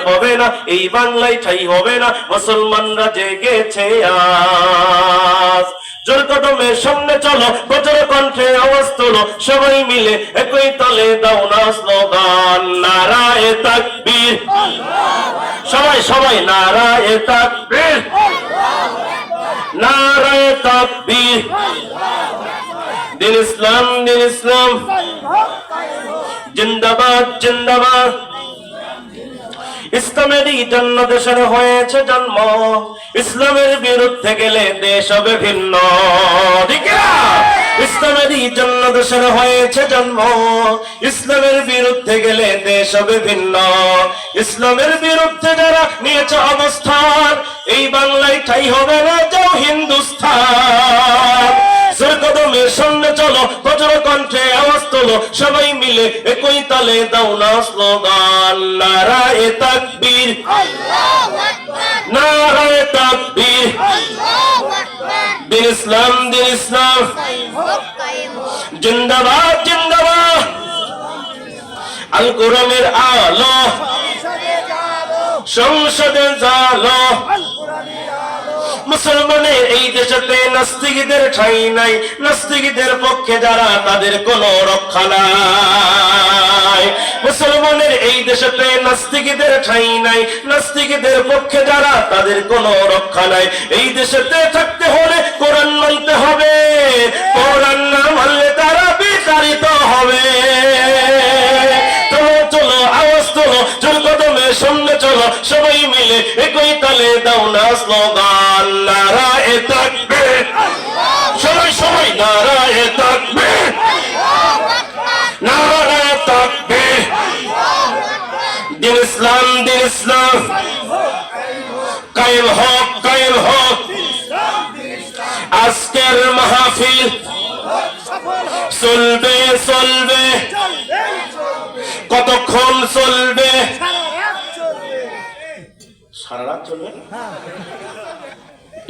হবে না, এই বাংলায় ঠাই হবে না, মুসলমানরা জেগেছে আজ। জোর কদমের সামনে চলো, বজ্র কণ্ঠে আওয়াজ তোলো, সবাই মিলে একই তালে দাও না স্লোগান, নারায়ে তাকবীর। সবাই সবাই নারায়ে তাকবীর, নারায়ে তাকবীর। দিন ইসলাম, দিন ইসলাম জিন্দাবাদ, জিন্দাবাদ। ইসলামেরই জন্য দেশের হয়েছে জন্ম, ইসলামের বিরুদ্ধে গেলে দেশ হবে ভিন্ন। ঠিক না? ইসলামেরই জন্য দেশের হয়েছে জন্ম, ইসলামের বিরুদ্ধে গেলে দেশ হবে ভিন্ন। ইসলামের বিরুদ্ধে যারা নিয়েছে অবস্থান, এই বাংলায় ঠাই হবে না, যাও হিন্দুস্তান। কদমের সামনে চলো, বজ্র কণ্ঠে আওয়াজ তোলো, সবাই মিলে একই তালে দাও না স্লোগান, নারায়ে তাকবীর, নারায়ে তাকবীর। দিন ইসলাম, দিন ইসলাম জিন্দাবাদ, জিন্দাবাদ। আল কোরআনের আলো সংসদে জালো, মুসলমানের এই দেশেতে নাস্তিকদের ঠাঁই নাই, নাস্তিকদের পক্ষে যারা তাদের কোনো রক্ষা নাই। মুসলমানের এই দেশেতে নাস্তিকদের ঠাঁই নাই, নাস্তিকদের পক্ষে যারা তাদের কোনো রক্ষা নাই। এই দেশেতে থাকতে হলে কোরআন মানতে হবে, কোরআন না মানলে তারা বিতাড়িত হবে। চলো চলো আওয়াজ তোলো, জোর কদমের সামনে চলো, সবাই মিলে একই তালে দাও না স্লোগান, নারায়ে তাকবীর। সবাই সবাই নারায়ে তাকবীর, নারায়ে তাকবীর। দিন ইসলাম, দিন ইসলাম কায়েম হোক, কায়েম হোক। আজকের মাহফিল চলবে, চলবে, কতক্ষণ চলবে? সারা রাত চলবে।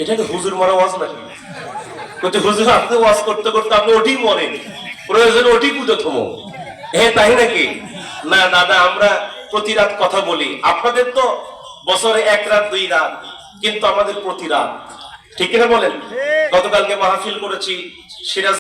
এটা কি হুজুর মারা ওয়াজ নাকি? কিন্তু হুজুর আপনি ওয়াজ করতে করতে আপনি ওটি মরেন, প্রয়োজনে ওটি পুজো থমো। তাই নাকি? না দাদা, আমরা প্রতি রাত কথা বলি, আপনাদের তো বছরে এক রাত দুই রাত, কিন্তু আমাদের প্রতি রাত। ঠিক কিনা বলেন? গতকালকে মাহফিল করেছি সিরাজ